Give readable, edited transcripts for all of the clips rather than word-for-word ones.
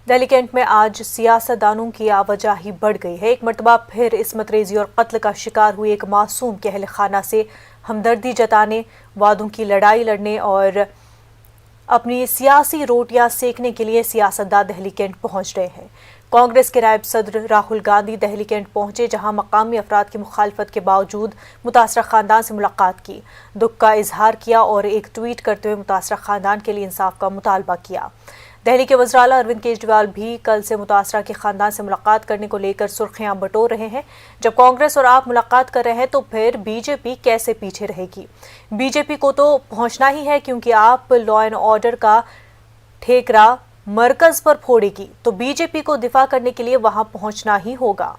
Delhi cantt में आज सियासतदानों की आवाजाही बढ़ गई है। एक मरतबा फिर इस्मत रेजी और कत्ल का शिकार हुई एक मासूम के अहल खाना से हमदर्दी जताने, वादों की लड़ाई लड़ने और अपनी सियासी रोटियां सेकने के लिए सियासतदान दिल्ली कैंट पहुंच रहे हैं। कांग्रेस के नायब सदर राहुल गांधी दिल्ली कैंट पहुंचे, जहां मकामी अफराद की मुखालफत के बावजूद मुतासरा खानदान से मुलाकात की, दुख का इजहार किया और एक ट्वीट करते हुए मुतासरा खानदान के लिए इंसाफ का मुतालबा किया। दिल्ली के वज़ीर अरविंद केजरीवाल भी कल से मुतासरा के खानदान से मुलाकात करने को लेकर सुर्खियां बटोर रहे हैं। जब कांग्रेस और आप मुलाकात कर रहे हैं तो फिर बीजेपी कैसे पीछे रहेगी? बीजेपी को तो पहुंचना ही है, क्योंकि आप लॉ एंड ऑर्डर का ठेकरा मरकज पर फोड़ेगी, तो बीजेपी को दिफा करने के लिए वहां पहुंचना ही होगा।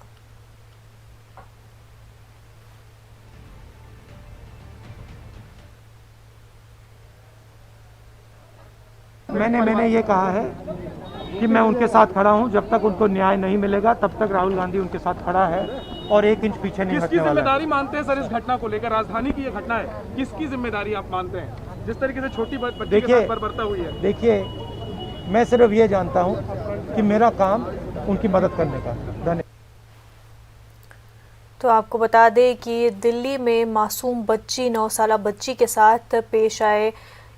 मैंने ये कहा है कि मैं उनके साथ खड़ा हूं। जब तक उनको न्याय नहीं मिलेगा तब तक राहुल गांधी उनके साथ खड़ा है और 1 इंच पीछे नहीं हटने वाला। किसकी जिम्मेदारी मानते हैं सर इस घटना को लेकर? राजधानी की ये घटना है, किसकी जिम्मेदारी आप मानते हैं जिस तरीके से छोटी बच्ची के साथ बर्बरता हुई है? देखिए, मैं सिर्फ ये जानता हूं कि मेरा काम उनकी मदद करने का। धन्यवाद। तो आपको बता दें कि दिल्ली में मासूम बच्ची 9 साला बच्ची के साथ पेश आए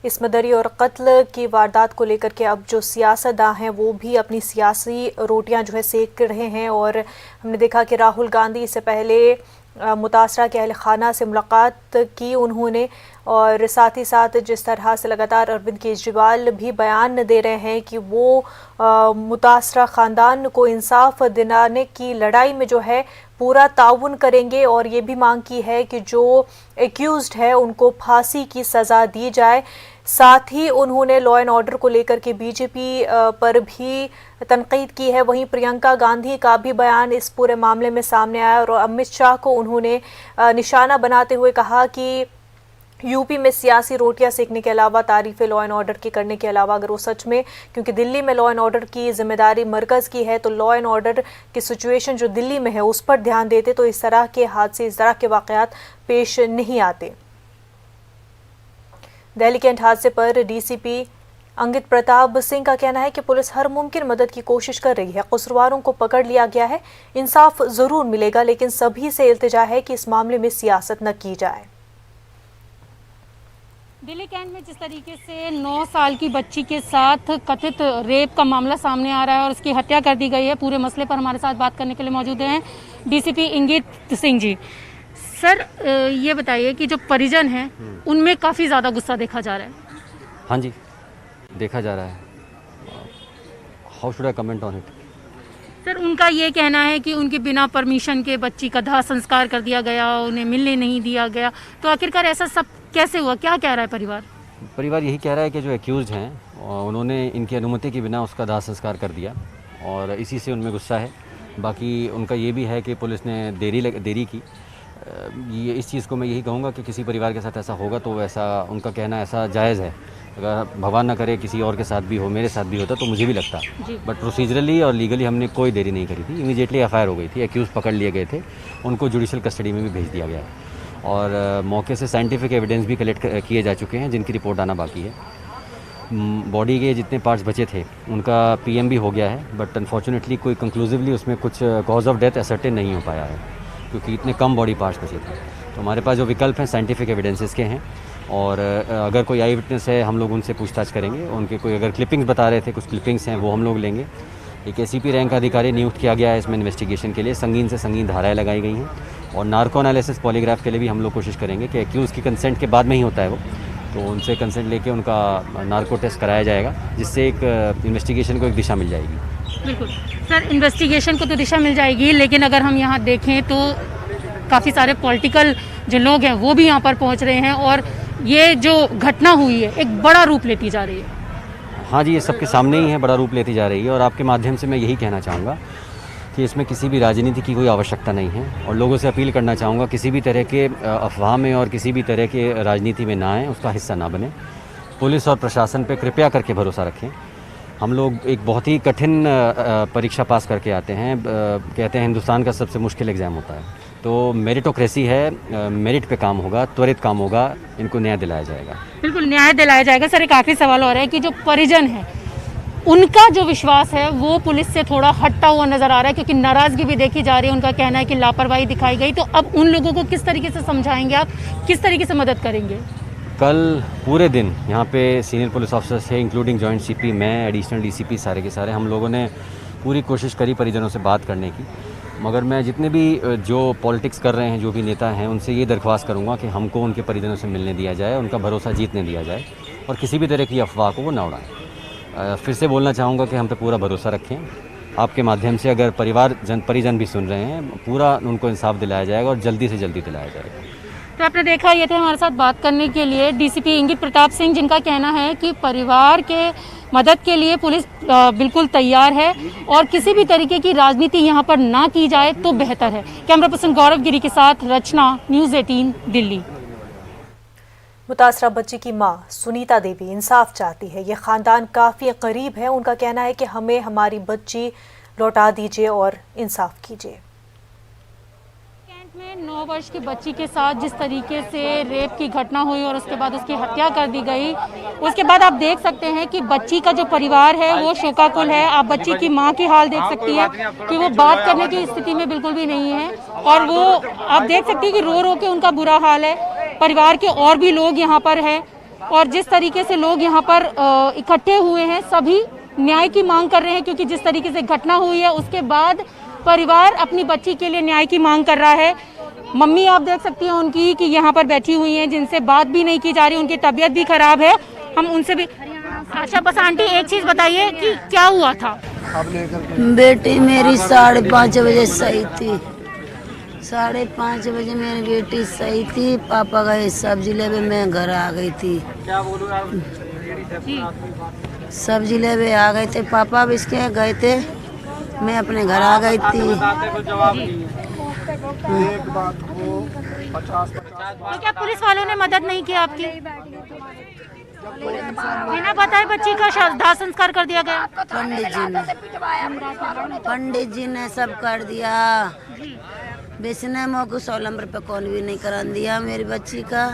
इस्मदरी और कत्ल की वारदात को लेकर के अब जो सियासतदान हैं वो भी अपनी सियासी रोटियां जो है सेक रहे हैं। और हमने देखा कि राहुल गांधी इससे पहले मुतासरा के अहल खाना से मुलाकात की उन्होंने, और साथ ही साथ जिस तरह से लगातार अरविंद केजरीवाल भी बयान दे रहे हैं कि वो मुतासरा ख़ानदान को इंसाफ दिलाने की लड़ाई में जो है पूरा ताउन करेंगे, और ये भी मांग की है कि जो एक्यूज्ड है उनको फांसी की सज़ा दी जाए। साथ ही उन्होंने लॉ एंड ऑर्डर को लेकर के बीजेपी पर भी तनकीद की है। वहीं प्रियंका गांधी का भी बयान इस पूरे मामले में सामने आया और अमित शाह को उन्होंने निशाना बनाते हुए कहा कि यूपी में सियासी रोटियां सेकने के अलावा तारीफ लॉ एंड ऑर्डर की करने के अलावा अगर वो सच में, क्योंकि दिल्ली में लॉ एंड ऑर्डर की जिम्मेदारी मरकज़ की है, तो लॉ एंड ऑर्डर की सिचुएशन जो दिल्ली में है उस पर ध्यान देते तो इस तरह के हादसे, इस तरह के वाक़यात पेश नहीं आते। दिल्ली कैंट हादसे पर डीसीपी अंकित प्रताप सिंह का कहना है कि पुलिस हर मुमकिन मदद की कोशिश कर रही है, कसूरवारों को पकड़ लिया गया है, इंसाफ जरूर मिलेगा, लेकिन सभी से इल्तिजा है कि इस मामले में सियासत न की जाए। दिल्ली कैंट में जिस तरीके से 9 साल की बच्ची के साथ कथित रेप का मामला सामने आ रहा है और उसकी हत्या कर दी गई है, पूरे मसले पर हमारे साथ बात करने के लिए मौजूद हैं डीसीपी अंकित सिंह जी। सर, ये बताइए कि जो परिजन हैं उनमें काफ़ी ज़्यादा गुस्सा देखा जा रहा है। हाँ जी, देखा जा रहा है। How should I comment on it? Sir, उनका ये कहना है कि उनके बिना परमिशन के बच्ची का दाह संस्कार कर दिया गया, उन्हें मिलने नहीं दिया गया, तो आखिरकार ऐसा सब कैसे हुआ? क्या कह रहा है परिवार? परिवार यही कह रहा है कि जो एक्यूज्ड हैं उन्होंने इनकी अनुमति के बिना उसका दाह संस्कार कर दिया और इसी से उनमें गुस्सा है। बाकी उनका ये भी है कि पुलिस ने देरी की। ये इस चीज़ को मैं यही कहूँगा कि किसी परिवार के साथ ऐसा होगा तो ऐसा उनका कहना ऐसा जायज़ है। अगर भगवान ना करे किसी और के साथ भी हो, मेरे साथ भी होता तो मुझे भी लगता, बट प्रोसीजरली और लीगली हमने कोई देरी नहीं करी थी। इमीडिएटली एफआईआर हो गई थी, एक्यूज़ पकड़ लिए गए थे, उनको जुडिशल कस्टडी में भी भेज दिया गया है और मौके से साइंटिफिक एविडेंस भी कलेक्ट किए जा चुके हैं जिनकी रिपोर्ट आना बाकी है। बॉडी के जितने पार्ट्स बचे थे उनका पीएम भी हो गया है, बट अनफॉर्चुनेटली कोई कंक्लूसिवली उसमें कुछ कॉज ऑफ डेथ असर्टेन नहीं हो पाया है क्योंकि इतने कम बॉडी पार्ट्स बचे थे। तो हमारे पास जो विकल्प हैं साइंटिफिक एविडेंसेस के हैं और अगर कोई आई विटनेस है हम लोग उनसे पूछताछ करेंगे। उनके कोई अगर क्लिपिंग्स बता रहे थे, कुछ क्लिपिंग्स हैं वो हम लोग लेंगे। एक एसीपी रैंक का अधिकारी नियुक्त किया गया है इसमें इन्वेस्टिगेशन के लिए। संगीन से संगीन धाराएँ लगाई गई हैं और नार्को एनालिसिस पॉलीग्राफ के लिए भी हम लोग कोशिश करेंगे कि एक्यूज़ की कंसेंट के बाद में ही होता है वो, तो उनसे कंसेंट लेके उनका नार्को टेस्ट कराया जाएगा जिससे एक इन्वेस्टिगेशन को एक दिशा मिल जाएगी। बिल्कुल सर, इन्वेस्टिगेशन को तो दिशा मिल जाएगी, लेकिन अगर हम यहाँ देखें तो काफ़ी सारे पॉलिटिकल जो लोग हैं वो भी यहाँ पर पहुँच रहे हैं और ये जो घटना हुई है एक बड़ा रूप लेती जा रही है। हाँ जी, ये सबके सामने ही है, बड़ा रूप लेती जा रही है और आपके माध्यम से मैं यही कहना चाहूँगा कि इसमें किसी भी राजनीति की कोई आवश्यकता नहीं है और लोगों से अपील करना चाहूँगा किसी भी तरह के अफवाह में और किसी भी तरह के राजनीति में ना आएँ, उसका हिस्सा ना बने। पुलिस और प्रशासन पे कृपया करके भरोसा रखें। हम लोग एक बहुत ही कठिन परीक्षा पास करके आते हैं, कहते हैं हिंदुस्तान का सबसे मुश्किल एग्ज़ाम होता है, तो मेरिटोक्रेसी है, मेरिट पे काम होगा, त्वरित काम होगा, इनको न्याय दिलाया जाएगा। बिल्कुल न्याय दिलाया जाएगा। सर, एक आखिरी सवाल और है कि जो परिजन हैं उनका जो विश्वास है वो पुलिस से थोड़ा हटता हुआ नजर आ रहा है, क्योंकि नाराजगी भी देखी जा रही है। उनका कहना है कि लापरवाही दिखाई गई। तो अब उन लोगों को किस तरीके से समझाएंगे आप, किस तरीके से मदद करेंगे? कल पूरे दिन यहाँ पे सीनियर पुलिस ऑफिसर्स थे, इंक्लूडिंग जॉइंट सीपी, मैं, एडिशनल डीसीपी, सारे के सारे हम लोगों ने पूरी कोशिश करी परिजनों से बात करने की। मगर मैं जितने भी जो पॉलिटिक्स कर रहे हैं, जो भी नेता हैं, उनसे ये दरख्वास्त करूँगा कि हमको उनके परिजनों से मिलने दिया जाए, उनका भरोसा जीतने दिया जाए और किसी भी तरह की अफवाह को वो ना उड़ाएं। फिर से बोलना चाहूँगा कि हम पे पूरा भरोसा रखें। आपके माध्यम से अगर परिजन भी सुन रहे हैं, पूरा उनको इंसाफ दिलाया जाएगा और जल्दी से जल्दी दिलाया जाएगा। तो आपने देखा, ये थे हमारे साथ बात करने के लिए डीसीपी इंगित प्रताप सिंह, जिनका कहना है कि परिवार के मदद के लिए पुलिस बिल्कुल तैयार है और किसी भी तरीके की राजनीति यहाँ पर ना की जाए तो बेहतर है। कैमरा पर्सन गौरव गिरी के साथ रचना, न्यूज़ 18 दिल्ली। मुतासरा बच्ची की मां सुनीता देवी इंसाफ चाहती है। ये खानदान काफ़ी करीब है। उनका कहना है कि हमें हमारी बच्ची लौटा दीजिए और इंसाफ कीजिए। कैंट में 9 वर्ष की बच्ची के साथ जिस तरीके से रेप की घटना हुई और उसके बाद उसकी हत्या कर दी गई, उसके बाद आप देख सकते हैं कि बच्ची का जो परिवार है वो शोकाकुल है। आप बच्ची की मां की हाल देख सकती है कि वो बात करने की स्थिति में बिल्कुल भी नहीं है और वो आप देख सकती है कि रो रो के उनका बुरा हाल है। परिवार के और भी लोग यहाँ पर हैं और जिस तरीके से लोग यहाँ पर इकट्ठे हुए हैं, सभी न्याय की मांग कर रहे हैं, क्योंकि जिस तरीके से घटना हुई है उसके बाद परिवार अपनी बच्ची के लिए न्याय की मांग कर रहा है। मम्मी आप देख सकती हैं उनकी कि यहाँ पर बैठी हुई हैं, जिनसे बात भी नहीं की जा रही, उनकी तबीयत भी खराब है। हम उनसे भी। अच्छा बस आंटी एक चीज बताइए कि क्या हुआ था? बेटी मेरी 5:30 बजे सही थी। 5:30 बजे मेरी बेटी सही थी। पापा गए सब्जी लेवे, मैं घर आ गई थी। सब्जी लेवे आ गए थे पापा, अब इसके गए थे, मैं अपने घर आ गई थी। तो क्या पुलिस वालों ने मदद नहीं की आपकी? बिना बताए बच्ची का दाह संस्कार कर दिया गया? पंडित जी ने सब कर दिया। बेचने मोको 16 रुपये कौन भी नहीं करा दिया मेरी बच्ची का,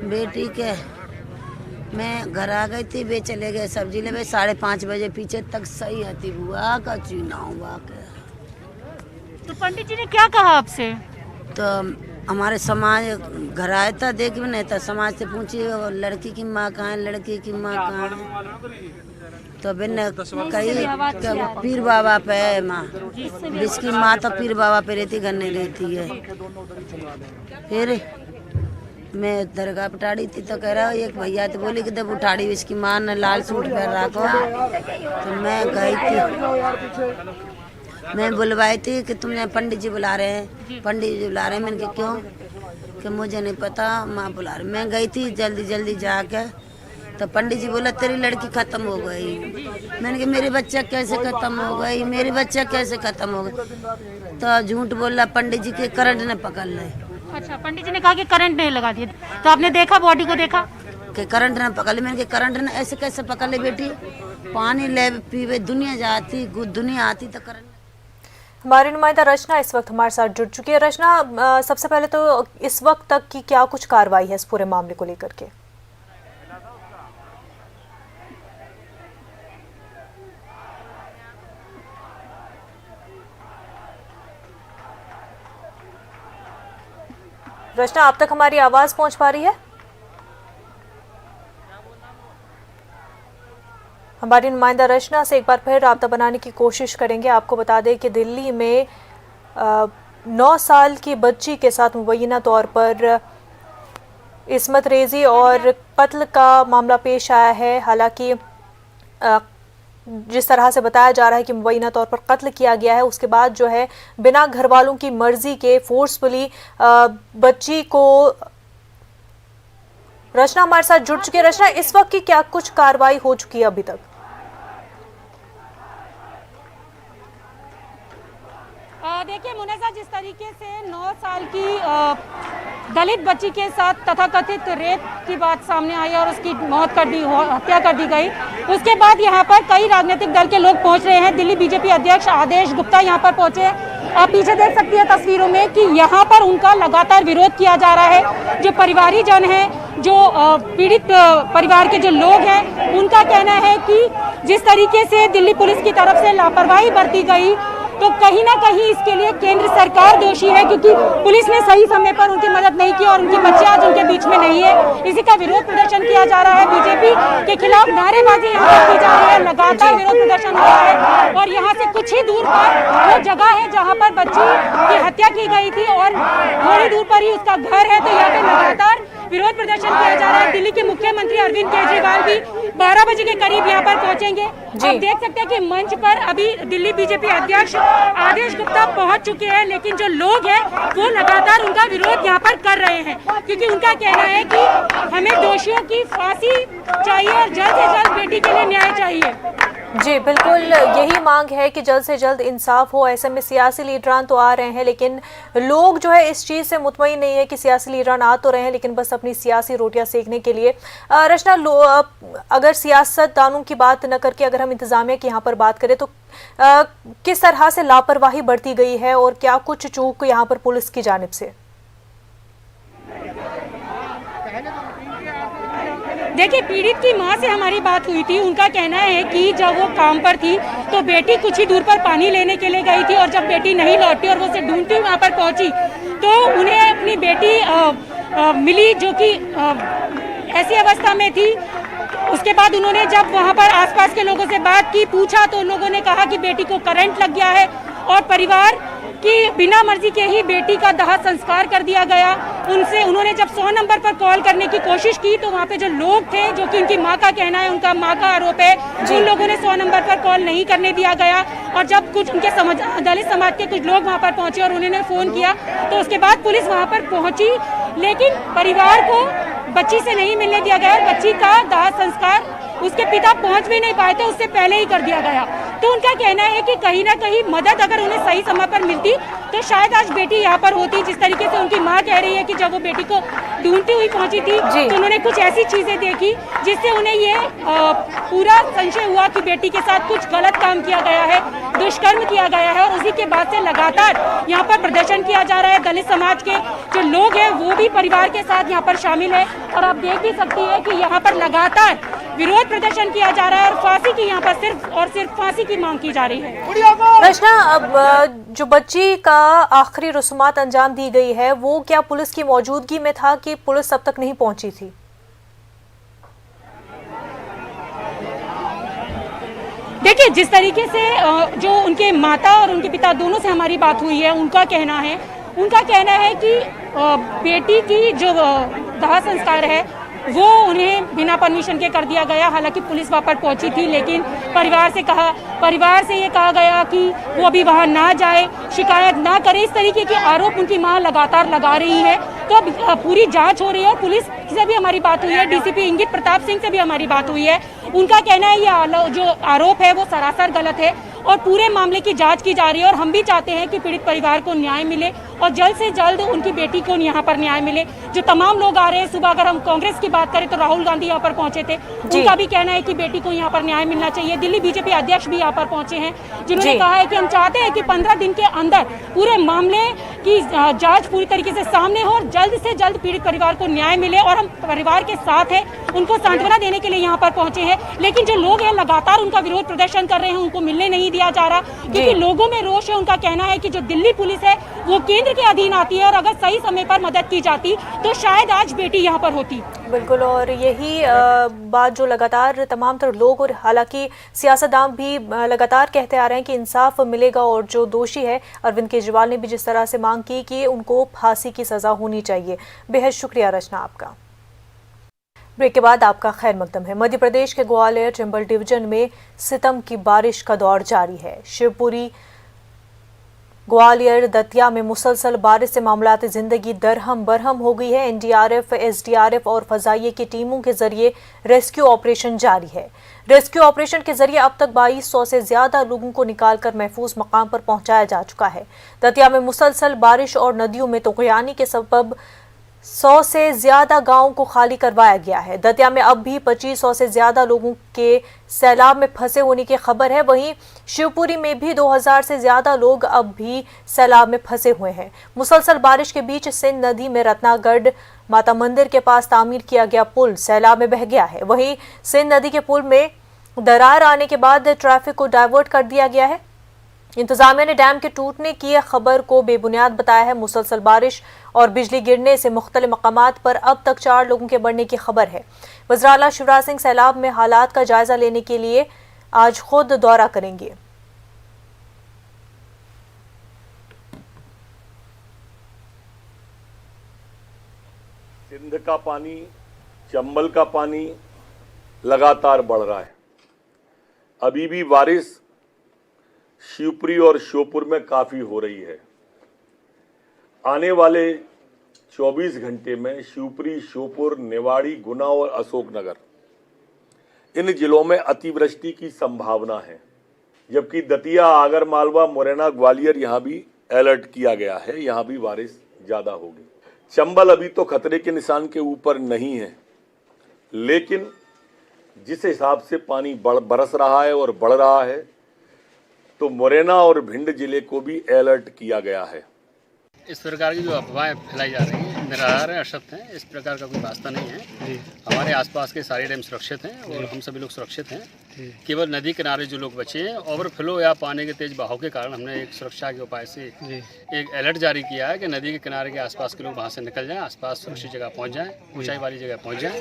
बेटी के। मैं घर आ गई थी, वे चले गए सब्जी ले। 5:30 बजे पीछे तक सही हती बुआ का चुनाव हुआ के। तो पंडित जी ने क्या कहा आपसे? तो हमारे समाज घर आया था, देख भी नहीं था, समाज से पूछी लड़की की माँ कहाँ है, लड़की की माँ कहाँ है। तो बिन कही पीर बाबा पे है माँ, जिसकी माँ तो पीर बाबा पे रहती, घर नहीं रहती है। फिर मैं दरगाह पर टाड़ी थी तो कह रहा एक भैया तो बोली कि जब उठाड़ी इसकी माँ ने लाल सूट पहन रखो। तो मैं गई थी, मैं बुलवाई थी कि तुमने पंडित जी बुला रहे हैं, पंडित जी बुला रहे हैं। मैंने कहा क्यों? कि मुझे नहीं पता, माँ बुला रही। मैं गई थी जल्दी जल्दी जाके, तो पंडित जी बोला तेरी लड़की खत्म हो गई। मैंने कहा मेरे बच्चा कैसे खत्म हो गई, मेरे बच्चा कैसे खत्म हो गई? तो झूठ बोला पंडित जी के करंट ने पकड़ ले। अच्छा, पंडित जी ने कहा कि करंट नहीं लगा दिया, तो आपने देखा बॉडी को देखा कि करंट ने पकड़ ले? मैंने कहा करंट ने ऐसे कैसे पकड़ ले बेटी, पानी ले पीवे दुनिया जाती, दुनिया आती तो करंट। हमारी नुमाइंदा रचना इस वक्त हमारे साथ जुड़ चुकी है। रचना, सबसे पहले तो इस वक्त तक की क्या कुछ कार्रवाई है इस पूरे मामले को लेकर के? रचना, आप तक हमारी आवाज पहुंच पा रही है? हमारी नुमाइंदा रचना से एक बार फिर राब्ता बनाने की कोशिश करेंगे। आपको बता दें कि दिल्ली में 9 साल की बच्ची के साथ मुबैना तौर पर इस्मत रेजी और कत्ल का मामला पेश आया है। हालांकि जिस तरह से बताया जा रहा है कि मुबैना तौर पर कत्ल किया गया है, उसके बाद जो है बिना घर वालों की मर्जी के फोर्सफुली बच्ची को। रचना हमारे साथ जुड़ चुकी है। रचना, इस वक्त की क्या कुछ कार्रवाई हो चुकी है अभी तक? देखिए मुनेसा, जिस तरीके से 9 साल की दलित बच्ची के साथ तथाकथित रेप की बात सामने आई और उसकी हत्या कर दी गई, उसके बाद यहाँ पर कई राजनीतिक दल के लोग पहुँच रहे हैं। दिल्ली बीजेपी अध्यक्ष आदेश गुप्ता यहाँ पर पहुँचे। आप पीछे देख सकती है तस्वीरों में कि यहाँ पर उनका लगातार विरोध किया जा रहा है। जो परिवारीजन हैं, जो पीड़ित परिवार के जो लोग हैं, उनका कहना है कि जिस तरीके से दिल्ली पुलिस की तरफ से लापरवाही बरती गई, तो कहीं ना कहीं इसके लिए केंद्र सरकार दोषी है, क्योंकि पुलिस ने सही समय पर उनकी मदद नहीं की और उनकी बच्चे आज उनके बीच में नहीं है। इसी का विरोध प्रदर्शन किया जा रहा है। बीजेपी के खिलाफ नारेबाजी यहाँ पर की जा रही है, लगातार विरोध प्रदर्शन हो रहा है। और यहाँ से कुछ ही दूर पर वो जगह है जहाँ पर बच्ची की हत्या की गई थी और थोड़ी दूर पर ही उसका घर है। तो यहाँ पे लगातार विरोध प्रदर्शन किया जा रहा है। दिल्ली के मुख्यमंत्री अरविंद केजरीवाल भी 12 बजे के करीब यहाँ पर पहुंचेंगे। आप देख सकते हैं कि मंच पर अभी दिल्ली बीजेपी अध्यक्ष आदेश गुप्ता पहुंच चुके हैं, लेकिन जो लोग हैं वो लगातार उनका विरोध यहाँ पर कर रहे हैं, क्योंकि उनका कहना है कि हमें दोषियों की फांसी चाहिए और जल्द से जल्द बेटी के लिए न्याय चाहिए। जी बिल्कुल, यही मांग है कि जल्द से जल्द इंसाफ हो। ऐसे में सियासी लीडरान तो आ रहे हैं, लेकिन लोग जो है इस चीज़ से मुतमईन नहीं है कि सियासी लीडरान आ तो रहे हैं, लेकिन बस अपनी सियासी रोटियां सेकने के लिए। रचना, अगर सियासतदानों की बात न करके अगर हम इंतजामिया की यहाँ पर बात करें तो किस तरह से लापरवाही बरती गई है और क्या कुछ चूक यहाँ पर पुलिस की जानिब से? देखिए, पीड़ित की मां से हमारी बात हुई थी। उनका कहना है कि जब वो काम पर थी तो बेटी कुछ ही दूर पर पानी लेने के लिए गई थी और जब बेटी नहीं लौटी और वो उसे ढूंढती वहां पर पहुंची तो उन्हें अपनी बेटी मिली, जो कि ऐसी अवस्था में थी। उसके बाद उन्होंने जब वहां पर आसपास के लोगों से बात की, पूछा, तो लोगों ने कहा कि बेटी को करंट लग गया है और परिवार कि बिना मर्जी के ही बेटी का दाह संस्कार कर दिया गया। उन्होंने जब 100 नंबर पर कॉल करने की कोशिश की तो वहाँ पे जो लोग थे, जो कि उनकी माँ का कहना है, उनका माँ का आरोप है, उन लोगों ने 100 नंबर पर कॉल नहीं करने दिया गया। और जब कुछ उनके दलित समाज के कुछ लोग वहाँ पर पहुंचे और उन्होंने फोन किया तो उसके बाद पुलिस वहाँ पर पहुंची, लेकिन परिवार को बच्ची से नहीं मिलने दिया गया और बच्ची का दाह संस्कार उसके पिता पहुंच भी नहीं पाए थे, उससे पहले ही कर दिया गया। तो उनका कहना है कि कहीं ना कहीं मदद अगर उन्हें सही समय पर मिलती तो शायद आज बेटी यहाँ पर होती। जिस तरीके से उनकी माँ कह रही है कि जब वो बेटी को ढूंढती हुई पहुंची थी तो उन्होंने कुछ ऐसी चीजें देखी जिससे उन्हें ये पूरा संशय हुआ कि बेटी के साथ कुछ गलत काम किया गया है, दुष्कर्म किया गया है। और उसी के बाद से लगातार यहाँ पर प्रदर्शन किया जा रहा है। दलित समाज के जो लोग हैं वो भी परिवार के साथ यहाँ पर शामिल है और आप देख भी सकती है कि यहाँ पर लगातार विरोध प्रदर्शन किया जा रहा है और फांसी की यहाँ पर सिर्फ और सिर्फ फांसी की मांग की जा रही है। रचना, अब जो बच्ची का आखिरी रस्मात अंजाम दी गई है वो क्या पुलिस की मौजूदगी में था कि पुलिस अब तक नहीं पहुंची थी? देखिए, जिस तरीके से जो उनके माता और उनके पिता दोनों से हमारी बात हुई है, उनका कहना है कि बेटी की जो दाह संस्कार है वो उन्हें बिना परमिशन के कर दिया गया। हालांकि पुलिस वहां पर पहुंची थी, लेकिन परिवार से ये कहा गया कि वो अभी वहां ना जाए, शिकायत ना करे। इस तरीके के आरोप उनकी मां लगातार लगा रही है। तो अब पूरी जांच हो रही है और पुलिस से भी हमारी बात हुई है, डीसीपी इंगित प्रताप सिंह से भी हमारी बात हुई है। उनका कहना है ये जो आरोप है वो सरासर गलत है और पूरे मामले की जांच की जा रही है और हम भी चाहते हैं कि पीड़ित परिवार को न्याय मिले और जल्द से जल्द उनकी बेटी को यहाँ पर न्याय मिले। जो तमाम लोग आ रहे हैं, सुबह अगर हम कांग्रेस की बात करें तो राहुल गांधी यहाँ पर पहुंचे थे, उनका भी कहना है कि बेटी को यहाँ पर न्याय मिलना चाहिए। दिल्ली बीजेपी अध्यक्ष भी यहाँ पर पहुंचे हैं, जिन्होंने कहा है कि हम चाहते हैं कि 15 दिन के अंदर पूरे मामले की जाँच पूरी तरीके से सामने हो और जल्द से जल्द पीड़ित परिवार को न्याय मिले। और हम परिवार के साथ हैं, उनको सांत्वना देने के लिए यहाँ पर पहुंचे हैं। लेकिन जो लोग हैं लगातार उनका विरोध प्रदर्शन कर रहे हैं, उनको मिलने नहीं दिया जा रहा, क्योंकि लोगों में रोष है। उनका कहना है कि जो दिल्ली पुलिस है वो केंद्र के अधीन आती है और अगर सही समय पर मदद की जाती तो शायद आज बेटी यहाँ पर होती। बिल्कुल, और यही बात जो लगातार तमाम तरह लोग और हालांकि सियासतदान भी लगातार कहते आ रहे हैं कि इंसाफ मिलेगा और जो दोषी है, अरविंद केजरीवाल ने भी जिस तरह से मांग की कि उनको फांसी की सजा होनी चाहिए। बेहद शुक्रिया रचना आपका। ब्रेक के बाद आपका खैर मकदम है। मध्य प्रदेश के ग्वालियर चंबल डिवीजन में सितम की बारिश का दौर जारी है। शिवपुरी, ग्वालियर, दतिया में मुसलसल बारिश से मामलाती जिंदगी दरहम बरहम हो गई है। एनडीआरएफ, एसडीआरएफ और फजाइये की टीमों के जरिए रेस्क्यू ऑपरेशन जारी है। रेस्क्यू ऑपरेशन के जरिए अब तक 2200 से ज्यादा लोगों को निकालकर महफूज मकाम पर पहुंचाया जा चुका है। दतिया में मुसलसल बारिश और नदियों में तुगयानी के सबब 100 से ज्यादा गांवों को खाली करवाया गया है। दतिया में अब भी 2500 से ज्यादा लोगों के सैलाब में फंसे होने की खबर है। वहीं शिवपुरी में भी 2000 से ज्यादा लोग अब भी सैलाब में फंसे हुए हैं। मुसलसल बारिश के बीच सिंध नदी में रत्नागढ़ माता मंदिर के पास तामीर किया गया पुल सैलाब में बह गया है। वहीं सिंध नदी के पुल में दरार आने के बाद ट्रैफिक को डाइवर्ट कर दिया गया है। इंतजामिया ने डैम के टूटने की खबर को बेबुनियाद बताया है। मुसलसल बारिश और बिजली गिरने से मुख्तलिफ मकामात पर अब तक 4 लोगों के मरने की खबर है। वज़ीर आला शिवराज सिंह सैलाब में हालात का जायजा लेने के लिए आज खुद दौरा करेंगे। सिंध का पानी, चंबल का पानी लगातार बढ़ रहा है। अभी भी बारिश शिवपुरी और श्योपुर में काफी हो रही है। आने वाले 24 घंटे में शिवपुरी, श्योपुर, निवाड़ी, गुना और अशोकनगर इन जिलों में अतिवृष्टि की संभावना है, जबकि दतिया, आगरमालवा, मुरैना, ग्वालियर यहां भी अलर्ट किया गया है, यहां भी बारिश ज्यादा होगी। चंबल अभी तो खतरे के निशान के ऊपर नहीं है, लेकिन जिस हिसाब से पानी बरस रहा है और बढ़ रहा है, तो मुरैना और भिंड जिले को भी अलर्ट किया गया है। इस प्रकार की जो अफवाहें फैलाई जा रही हैं निराधार हैं, असत्य हैं। इस प्रकार का कोई वास्ता नहीं है। हमारे आसपास के सारे डैम सुरक्षित हैं और हम सभी लोग सुरक्षित हैं। केवल नदी किनारे जो लोग बचे हैं, ओवरफ्लो या पानी के तेज बहाव के कारण हमने एक सुरक्षा के उपाय से एक अलर्ट जारी किया है कि नदी के किनारे के आसपास के लोग वहाँ से निकल जाएं, आसपास सुरक्षित जगह पहुँच जाएं, ऊंचाई वाली जगह पहुँच जाएं।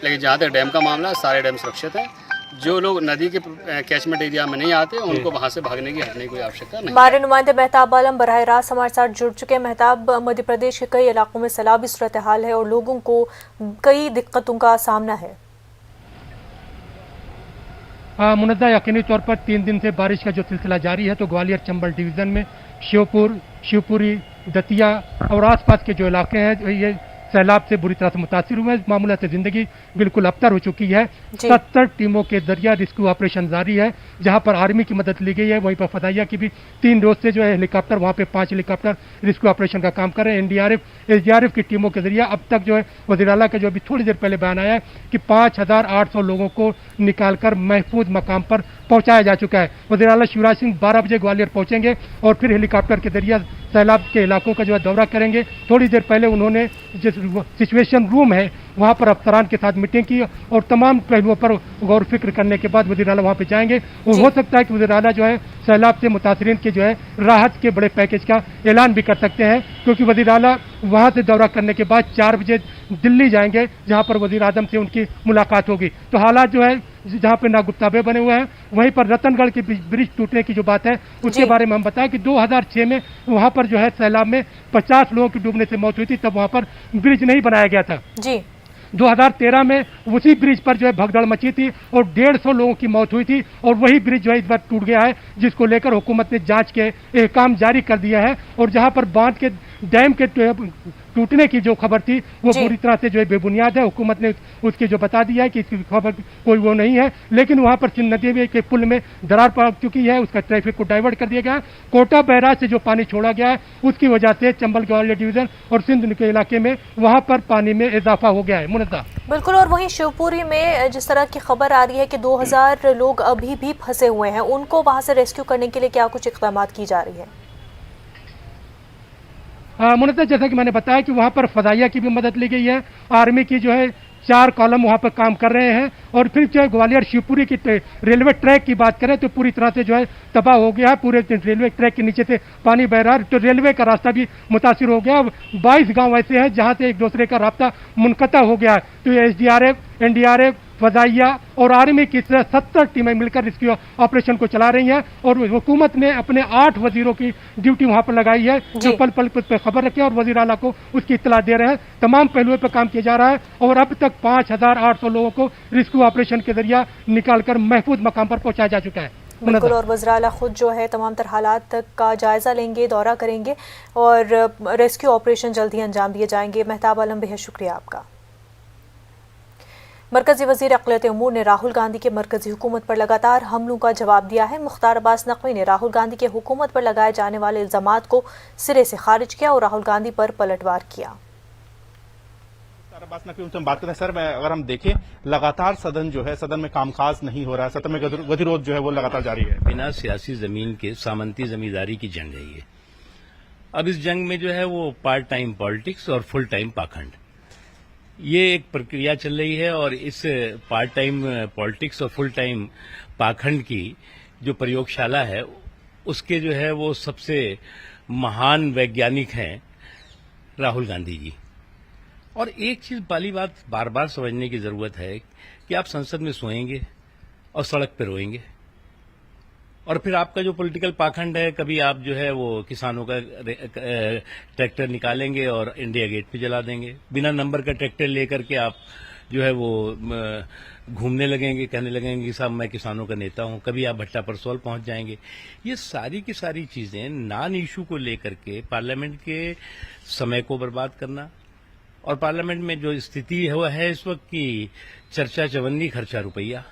लेकिन जहाँ तक डैम का मामला है, सारे डैम सुरक्षित हैं। जो लोग नदी के कैचमेंट एरिया में नहीं आते, उनको वहां से भागने की हटने की कोई आवश्यकता नहीं। हमारे नुमाइंदे मेहताब आलम बराह रास्त हमारे साथ जुड़ चुके हैं। मेहताब, मध्य प्रदेश के कई इलाकों में सैलाबी सूरत हाल है और लोगों को कई दिक्कतों का सामना है। मुनद्दा यकीनी तौर पर 3 दिन से बारिश का जो सिलसिला जारी है, तो ग्वालियर चंबल डिवीजन में श्योपुर, शिवपुरी, दतिया और आसपास के जो इलाके हैं ये सैलाब से बुरी तरह से मुतासिर हुए हैं। मामूला से जिंदगी बिल्कुल अबतर हो चुकी है। 70 टीमों के जरिए रेस्क्यू ऑपरेशन जारी है, जहां पर आर्मी की मदद ली गई है। वहीं पर फदाइया की भी 3 रोज से जो है हेलीकॉप्टर, वहां पे 5 हेलीकॉप्टर रेस्क्यू ऑपरेशन का काम कर रहे हैं। एनडीआरएफ, एसडीआरएफ की टीमों के जरिए अब तक जो है वज़ीर आला का जो अभी थोड़ी देर पहले बयान आया है कि 5800 लोगों को निकालकर महफूज मकाम पर पहुंचाया जा चुका है। वज़ीर आला शिवराज सिंह 12 बजे ग्वालियर पहुंचेंगे और फिर हेलीकॉप्टर के जरिए सैलाब के इलाकों का जो है दौरा करेंगे। थोड़ी देर पहले उन्होंने जिस सिचुएशन रूम है वहाँ पर अफसरान के साथ मीटिंग की और तमाम पहलुओं पर गौर फिक्र करने के बाद वज़ीर आला वहाँ पे जाएंगे। और हो सकता है कि वज़ीर आला जो है सैलाब से मुतासरीन की जो है राहत के बड़े पैकेज का ऐलान भी कर सकते हैं, क्योंकि वज़ीर आला वहाँ से दौरा करने के बाद 4 बजे दिल्ली जाएंगे, जहाँ पर वज़ीर आज़म से उनकी मुलाकात होगी। तो हालात जो है जहाँ पे नागुफ्ताबे बने हुए हैं, वहीं पर रतनगढ़ के ब्रिज टूटने की जो बात है उसके बारे में हम बताएं कि 2006 में वहाँ पर जो है सैलाब में 50 लोगों की डूबने से मौत हुई थी, तब वहाँ पर ब्रिज नहीं बनाया गया था। जी 2013 में उसी ब्रिज पर जो है भगदड़ मची थी और 150 लोगों की मौत हुई थी, और वही ब्रिज जो है इस बार टूट गया है, जिसको लेकर हुकूमत ने जांच के काम जारी कर दिया है। और जहां पर बांध के डैम के टूटने की जो खबर थी वो पूरी तरह से जो है बेबुनियाद है। हुकूमत ने उसकी जो बता दिया है कि इसकी खबर कोई वो नहीं है, लेकिन वहां पर सिंध नदी में के पुल में दरार पड़ चुकी है, उसका ट्रैफिक को डाइवर्ट कर दिया गया है। कोटा बैराज से जो पानी छोड़ा गया है उसकी वजह से चंबल ग्वालियर डिवीजन और सिंध के इलाके में वहां पर पानी में इजाफा हो गया है। मुनद्दा बिल्कुल। और वहीं शिवपुरी में जिस तरह की खबर आ रही है कि 2000 लोग अभी भी फंसे हुए हैं, उनको वहां से रेस्क्यू करने के लिए क्या कुछ इक़दाम की जा रही है? मुनद्दा, जैसा कि मैंने बताया कि वहाँ पर फदाइया की भी मदद ली गई है। आर्मी की जो है 4 कॉलम वहाँ पर काम कर रहे हैं। और फिर जो है ग्वालियर शिवपुरी की रेलवे ट्रैक की बात करें तो पूरी तरह से जो है तबाह हो गया है। पूरे रेलवे ट्रैक के नीचे से पानी बह रहा है, तो रेलवे का रास्ता भी मुतासिर हो गया। 22 गांव ऐसे हैं जहाँ से एक दूसरे का रास्ता मुनक़ता हो गया है। तो एसडीआरएफ, एनडीआरएफ, फदाइया और आर्मी की 70 टीमें मिलकर रेस्क्यू ऑपरेशन को चला रही हैं। और हुकूमत ने अपने 8 वजीरों की ड्यूटी वहां पर लगाई है, जो पल पल पर खबर रखे और वजीर आला को उसकी इत्तला दे रहे हैं। तमाम पहलुओं पर काम किया जा रहा है और अब तक 5800 लोगों को रेस्क्यू ऑपरेशन के जरिए निकालकर महफूज मकाम पर पहुंचाया जा चुका है। बिल्कुल। और वज़ीर आला खुद जो है तमाम तर हालात का जायजा लेंगे, दौरा करेंगे और रेस्क्यू ऑपरेशन जल्द ही अंजाम दिए जाएंगे। मेहताब आलम, बेहद शुक्रिया आपका। मरकजी वज़ीर अक़लियत उमूर ने राहुल गांधी के मरकजी हुकूमत पर लगातार हमलों का जवाब दिया है। मुख्तार अब्बास नकवी ने राहुल गांधी के हुकूमत पर लगाए जाने वाले इल्ज़ामात को सिरे से खारिज किया और राहुल गांधी पर पलटवार किया। अब्बास नकवी उनसे हम बात करते हैं। सर, अगर हम देखें लगातार सदन जो है, सदन में कामकाज नहीं हो रहा है, सदन में गतिरोध जो है वो लगातार जारी है। बिना सियासी जमीन के सामंती जमींदारी की जंग है ये। अब इस जंग में जो है वो पार्ट टाइम पॉलिटिक्स और फुल टाइम पाखंड, ये एक प्रक्रिया चल रही है। और इस पार्ट टाइम पॉलिटिक्स और फुल टाइम पाखंड की जो प्रयोगशाला है, उसके जो है वो सबसे महान वैज्ञानिक हैं राहुल गांधी जी। और एक चीज पहली बात बार बार समझने की जरूरत है कि आप संसद में सोएंगे और सड़क पर रोएंगे, और फिर आपका जो पॉलिटिकल पाखंड है, कभी आप जो है वो किसानों का ट्रैक्टर निकालेंगे और इंडिया गेट पे जला देंगे, बिना नंबर का ट्रैक्टर लेकर के आप जो है वो घूमने लगेंगे, कहने लगेंगे कि साहब मैं किसानों का नेता हूं, कभी आप भट्टा परसोल पहुंच जाएंगे। ये सारी की सारी चीजें नॉन इशू को लेकर के पार्लियामेंट के समय को बर्बाद करना, और पार्लियामेंट में जो स्थिति है इस वक्त की चर्चा चवन्नी खर्चा रुपया,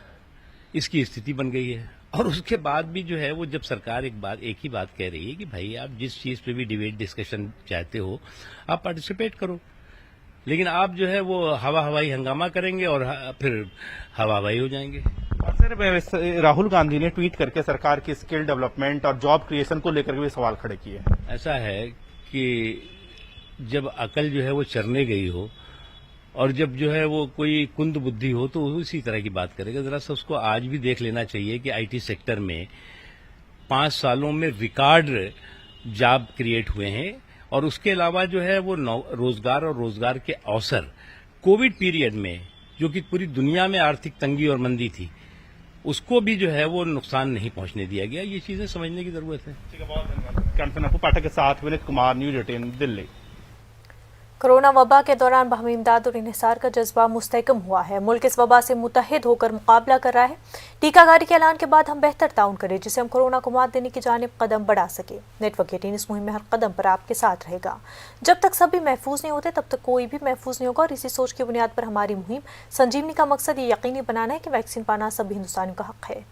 इसकी स्थिति बन गई है। और उसके बाद भी जो है वो जब सरकार एक ही बात कह रही है कि भाई आप जिस चीज पे भी डिबेट डिस्कशन चाहते हो आप पार्टिसिपेट करो, लेकिन आप जो है वो हवाई हंगामा करेंगे और फिर हवाई हो जाएंगे। और सर, राहुल गांधी ने ट्वीट करके सरकार की स्किल डेवलपमेंट और जॉब क्रिएशन को लेकर भी सवाल खड़े किए हैं। ऐसा है कि जब अकल जो है वो चरने गई हो और जब जो है वो कोई कुंद बुद्धि हो तो उसी तरह की बात करेगा। जरा सा उसको आज भी देख लेना चाहिए कि आईटी सेक्टर में 5 सालों में रिकॉर्ड जॉब क्रिएट हुए हैं, और उसके अलावा जो है वो रोजगार और रोजगार के अवसर कोविड पीरियड में, जो कि पूरी दुनिया में आर्थिक तंगी और मंदी थी, उसको भी जो है वो नुकसान नहीं पहुंचने दिया गया। ये चीजें समझने की जरूरत है। ठीक है, बहुत धन्यवाद। कैंपन अपू पाठक के साथ विनीत कुमार, न्यूज 18 दिल्ली। कोरोना वबा के दौरान बाहमी इमदाद और इन्हिसार का जज्बा मुस्तहकम हुआ है। मुल्क इस वबा से मुत्तहिद होकर मुकाबला कर रहा है। टीकाकारी के ऐलान के बाद हम बेहतर ताउन करें जिससे हम कोरोना को मात देने की जानिब कदम बढ़ा सके। नेटवर्क 18 इस मुहिम में हर कदम पर आपके साथ रहेगा। जब तक सभी महफूज नहीं होते तब तक कोई भी महफूज नहीं होगा, और इसी सोच की बुनियाद पर हमारी मुहिम संजीवनी का मकसद ये यकीनी बनाना है कि वैक्सीन पाना सभी हिंदुस्तानियों का हक है।